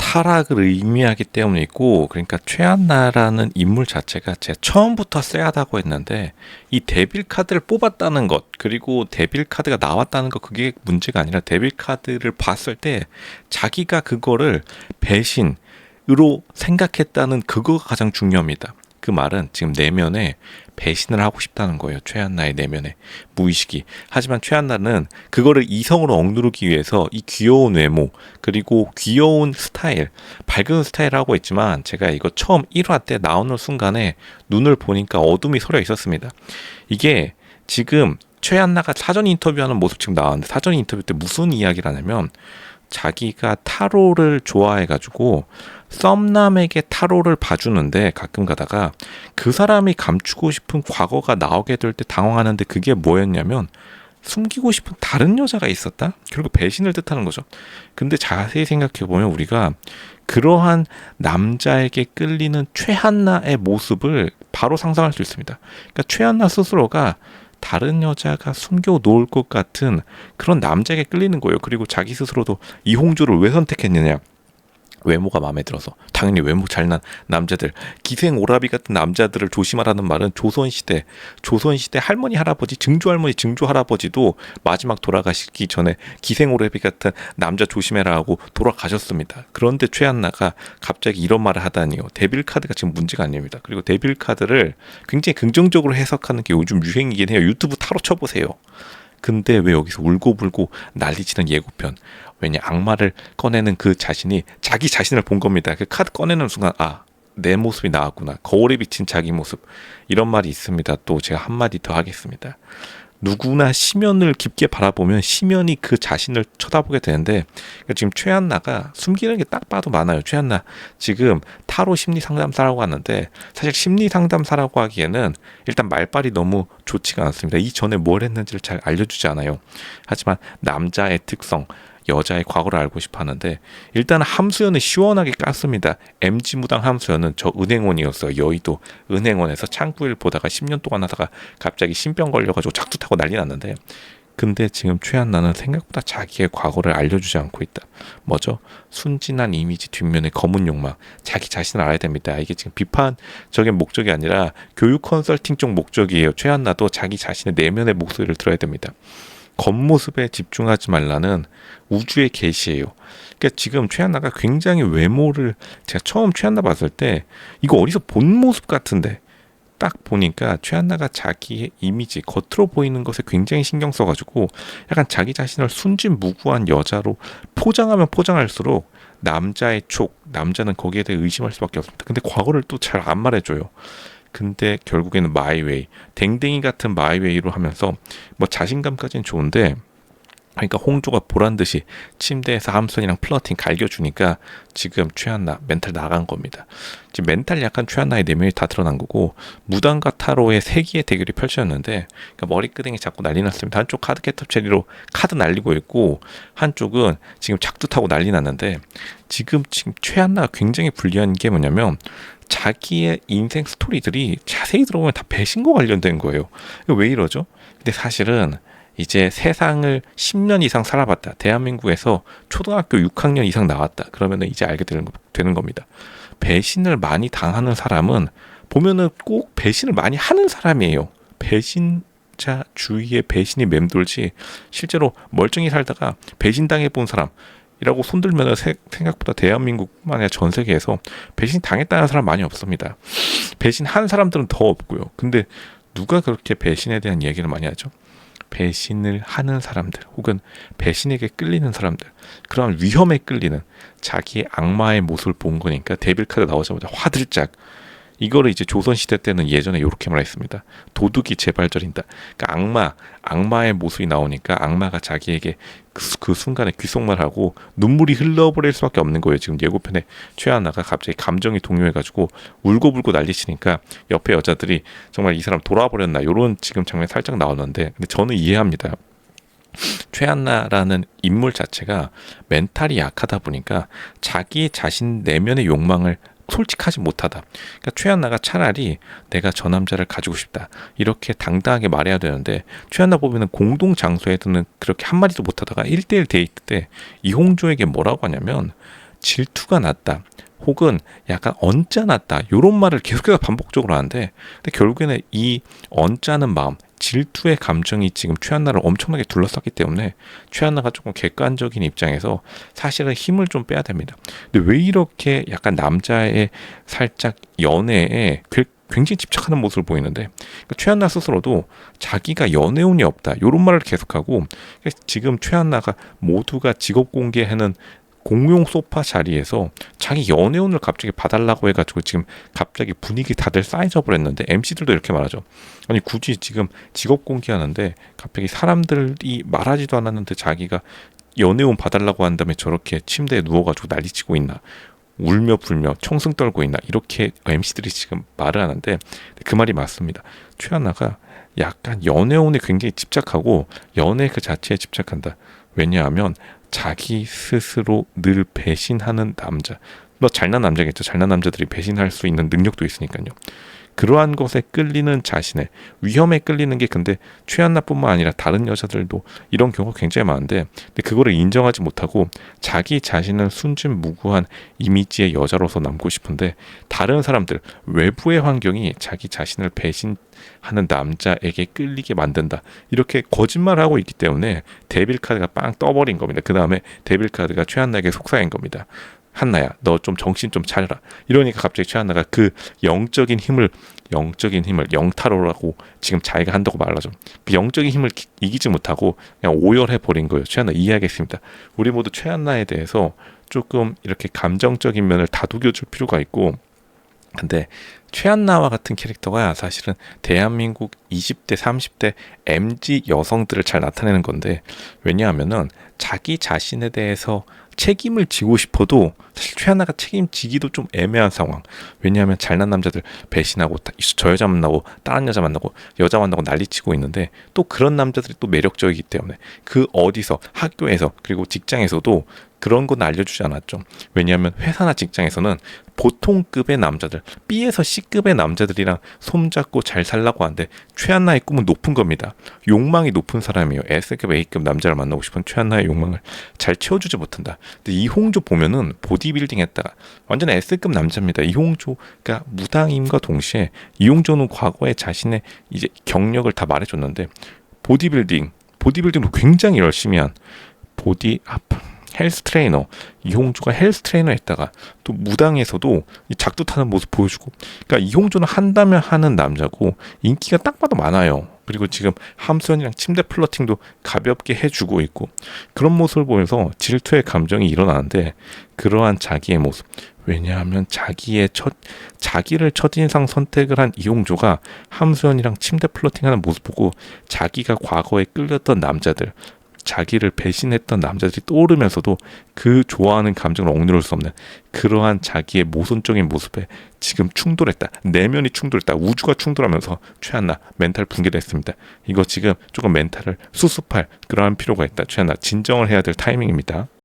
하락을 의미하기 때문이고, 그러니까 최한나라는 인물 자체가 제가 처음부터 쎄하다고 했는데 이 데빌 카드를 뽑았다는 것, 그리고 데빌 카드가 나왔다는 것, 그게 문제가 아니라 데빌 카드를 봤을 때 자기가 그거를 배신으로 생각했다는 그거가 가장 중요합니다. 그 말은 지금 내면에 배신을 하고 싶다는 거예요. 최한나의 내면에 무의식이. 하지만 최한나는 그거를 이성으로 억누르기 위해서 이 귀여운 외모, 그리고 귀여운 스타일, 밝은 스타일을 하고 있지만, 제가 이거 처음 1화 때 나오는 순간에 눈을 보니까 어둠이 서려 있었습니다. 이게 지금 최한나가 사전 인터뷰하는 모습 지금 나왔는데, 사전 인터뷰 때 무슨 이야기를 하냐면 자기가 타로를 좋아해가지고 썸남에게 타로를 봐주는데, 가끔 가다가 그 사람이 감추고 싶은 과거가 나오게 될 때 당황하는데, 그게 뭐였냐면 숨기고 싶은 다른 여자가 있었다? 결국 배신을 뜻하는 거죠. 근데 자세히 생각해보면 우리가 그러한 남자에게 끌리는 최한나의 모습을 바로 상상할 수 있습니다. 그러니까 최한나 스스로가 다른 여자가 숨겨 놓을 것 같은 그런 남자에게 끌리는 거예요. 그리고 자기 스스로도 이홍조를 왜 선택했느냐, 외모가 마음에 들어서. 당연히 외모 잘난 남자들, 기생 오라비 같은 남자들을 조심하라는 말은 조선시대 할머니 할아버지, 증조 할머니 증조 할아버지도 마지막 돌아가시기 전에 기생 오라비 같은 남자 조심해라 하고 돌아가셨습니다. 그런데 최한나가 갑자기 이런 말을 하다니요. 데빌 카드가 지금 문제가 아닙니다. 그리고 데빌 카드를 굉장히 긍정적으로 해석하는 게 요즘 유행이긴 해요. 유튜브 타로 쳐보세요. 근데 왜 여기서 울고불고 난리치는 예고편? 왜냐, 악마를 꺼내는 그 자신이 자기 자신을 본 겁니다. 그 카드 꺼내는 순간, 아, 내 모습이 나왔구나. 거울에 비친 자기 모습. 이런 말이 있습니다. 또 제가 한마디 더 하겠습니다. 누구나 시면을 깊게 바라보면 시면이 그 자신을 쳐다보게 되는데, 그러니까 지금 최한나가 숨기는 게 딱 봐도 많아요. 최한나 지금 타로 심리 상담사라고 하는데, 사실 심리 상담사라고 하기에는 일단 말빨이 너무 좋지가 않습니다. 이전에 뭘 했는지를 잘 알려주지 않아요. 하지만 남자의 특성, 여자의 과거를 알고 싶어 하는데, 일단 함수연은 시원하게 깠습니다. MG무당 함수연은 저 은행원이었어요. 여의도 은행원에서 창구일 보다가 10년 동안 하다가 갑자기 신병 걸려가지고 작두 타고 난리 났는데, 근데 지금 최한나는 생각보다 자기의 과거를 알려주지 않고 있다. 뭐죠? 순진한 이미지 뒷면의 검은 욕망. 자기 자신을 알아야 됩니다. 이게 지금 비판적인 목적이 아니라 교육 컨설팅 쪽 목적이에요. 최한나도 자기 자신의 내면의 목소리를 들어야 됩니다. 겉모습에 집중하지 말라는 우주의 계시예요. 그러니까 지금 최한나가 굉장히 외모를, 제가 처음 최한나 봤을 때 이거 어디서 본 모습 같은데, 딱 보니까 최한나가 자기의 이미지, 겉으로 보이는 것에 굉장히 신경 써가지고 약간 자기 자신을 순진무구한 여자로 포장하면 포장할수록 남자의 촉, 남자는 거기에 대해 의심할 수밖에 없습니다. 근데 과거를 또 잘 안 말해줘요. 근데 결국에는 마이웨이, 댕댕이 같은 마이웨이로 하면서 뭐 자신감까지는 좋은데, 그러니까 홍조가 보란듯이 침대에서 함선이랑 플러팅 갈겨주니까 지금 최한나 멘탈 나간 겁니다. 지금 멘탈 약한 최한나의 내면이 다 드러난 거고, 무당과 타로의 세기의 대결이 펼쳐졌는데, 그러니까 머리끄댕이 잡고 난리 났습니다. 한쪽 카드 캣톱 체리로 카드 날리고 있고, 한쪽은 지금 작두 타고 난리 났는데, 지금 최한나가 굉장히 불리한 게 뭐냐면, 자기의 인생 스토리들이 자세히 들어보면 다 배신과 관련된 거예요. 왜 이러죠? 근데 사실은 이제 세상을 10년 이상 살아봤다, 대한민국에서 초등학교 6학년 이상 나왔다, 그러면 이제 알게 되는 겁니다. 배신을 많이 당하는 사람은 보면은 꼭 배신을 많이 하는 사람이에요. 배신자 주위에 배신이 맴돌지, 실제로 멀쩡히 살다가 배신당해 본 사람 이라고 손들면 생각보다 대한민국뿐만 아니라 전 세계에서 배신 당했다는 사람 많이 없습니다. 배신한 사람들은 더 없고요. 근데 누가 그렇게 배신에 대한 얘기를 많이 하죠? 배신을 하는 사람들, 혹은 배신에게 끌리는 사람들, 그런 위험에 끌리는 자기의 악마의 모습을 본 거니까 데빌 카드 나오자마자 화들짝. 이거를 이제 조선시대 때는 예전에 이렇게 말했습니다. 도둑이 재발절인다. 그러니까 악마의 모습이 나오니까 악마가 자기에게 그 순간에 귓속말하고 눈물이 흘러버릴 수밖에 없는 거예요. 지금 예고편에 최하나가 갑자기 감정이 동요해가지고 울고불고 난리치니까 옆에 여자들이 정말 이 사람 돌아버렸나, 이런 지금 장면 살짝 나오는데, 근데 저는 이해합니다. 최한나라는 인물 자체가 멘탈이 약하다 보니까 자기 자신 내면의 욕망을 솔직하지 못하다. 그러니까 최한나가 차라리 내가 저 남자를 가지고 싶다 이렇게 당당하게 말해야 되는데, 최한나 보면은 공동 장소에서는 그렇게 한마디도 못하다가 1대1 데이트 때 이홍조에게 뭐라고 하냐면, 질투가 났다. 혹은 약간 언짢았다. 요런 말을 계속해서 반복적으로 하는데 근데 결국에는 이 언짢은 마음, 질투의 감정이 지금 최한나를 엄청나게 둘러쌌기 때문에 최한나가 조금 객관적인 입장에서 사실은 힘을 좀 빼야 됩니다. 근데 왜 이렇게 약간 남자의 살짝 연애에 굉장히 집착하는 모습을 보이는데 그러니까 최한나 스스로도 자기가 연애운이 없다 이런 말을 계속하고 지금 최한나가 모두가 직업 공개하는 공용 소파 자리에서 자기 연애운을 갑자기 봐달라고 해가지고 지금 갑자기 분위기 다들 쌓여져 버렸는데 MC들도 이렇게 말하죠. 아니 굳이 지금 직업 공개하는데 갑자기 사람들이 말하지도 않았는데 자기가 연애운 봐달라고 한 다음에 저렇게 침대에 누워가지고 난리치고 있나, 울며 불며 청승 떨고 있나, 이렇게 MC들이 지금 말을 하는데 그 말이 맞습니다. 최하나가 약간 연애운에 굉장히 집착하고 연애 그 자체에 집착한다. 왜냐하면 자기 스스로 늘 배신하는 남자. 뭐 잘난 남자겠죠. 잘난 남자들이 배신할 수 있는 능력도 있으니까요. 그러한 것에 끌리는 자신의 위험에 끌리는 게 근데 최한나뿐만 아니라 다른 여자들도 이런 경우가 굉장히 많은데 근데 그거를 인정하지 못하고 자기 자신은 순진무구한 이미지의 여자로서 남고 싶은데 다른 사람들 외부의 환경이 자기 자신을 배신하는 남자에게 끌리게 만든다. 이렇게 거짓말을 하고 있기 때문에 데빌 카드가 빵 떠버린 겁니다. 그 다음에 데빌 카드가 최한나에게 속삭인 겁니다. 한나야, 너 좀 정신 좀 차려라. 이러니까 갑자기 최한나가 그 영적인 힘을 영타로라고 지금 자기가 한다고 말하죠. 그 영적인 힘을 이기지 못하고 그냥 오열해 버린 거예요. 최한나 이해하겠습니다. 우리 모두 최한나에 대해서 조금 이렇게 감정적인 면을 다독여줄 필요가 있고, 근데 최한나와 같은 캐릭터가 사실은 대한민국 20대, 30대 MZ 여성들을 잘 나타내는 건데, 왜냐하면은 자기 자신에 대해서 책임을 지고 싶어도 사실 최하나가 책임지기도 좀 애매한 상황. 왜냐하면 잘난 남자들 배신하고 저 여자 만나고 다른 여자 만나고 여자 만나고 난리치고 있는데 또 그런 남자들이 또 매력적이기 때문에 그 어디서 학교에서 그리고 직장에서도 그런 건 알려주지 않았죠. 왜냐하면 회사나 직장에서는 보통급의 남자들, B에서 C급의 남자들이랑 손잡고 잘 살라고 하는데 최한나의 꿈은 높은 겁니다. 욕망이 높은 사람이에요. S급, A급 남자를 만나고 싶은 최한나의 욕망을 잘 채워주지 못한다. 근데 이홍조 보면은 보디빌딩 했다가 완전 S급 남자입니다. 이홍조가 무당임과 동시에 이홍조는 과거에 자신의 이제 경력을 다 말해줬는데 보디빌딩도 굉장히 열심히 한 헬스 트레이너, 이홍조가 헬스 트레이너 했다가 또 무당에서도 이 작두 타는 모습 보여주고, 그러니까 이홍조는 한다면 하는 남자고 인기가 딱 봐도 많아요. 그리고 지금 함수연이랑 침대 플러팅도 가볍게 해주고 있고, 그런 모습을 보면서 질투의 감정이 일어나는데 그러한 자기의 모습, 왜냐하면 자기를 첫인상 선택을 한 이홍조가 함수연이랑 침대 플러팅하는 모습 보고 자기가 과거에 끌렸던 남자들, 자기를 배신했던 남자들이 떠오르면서도 그 좋아하는 감정을 억누를 수 없는 그러한 자기의 모순적인 모습에 지금 충돌했다. 내면이 충돌했다. 우주가 충돌하면서 최한나 멘탈 붕괴됐습니다. 이거 지금 조금 멘탈을 수습할 그러한 필요가 있다. 최한나 진정을 해야 될 타이밍입니다.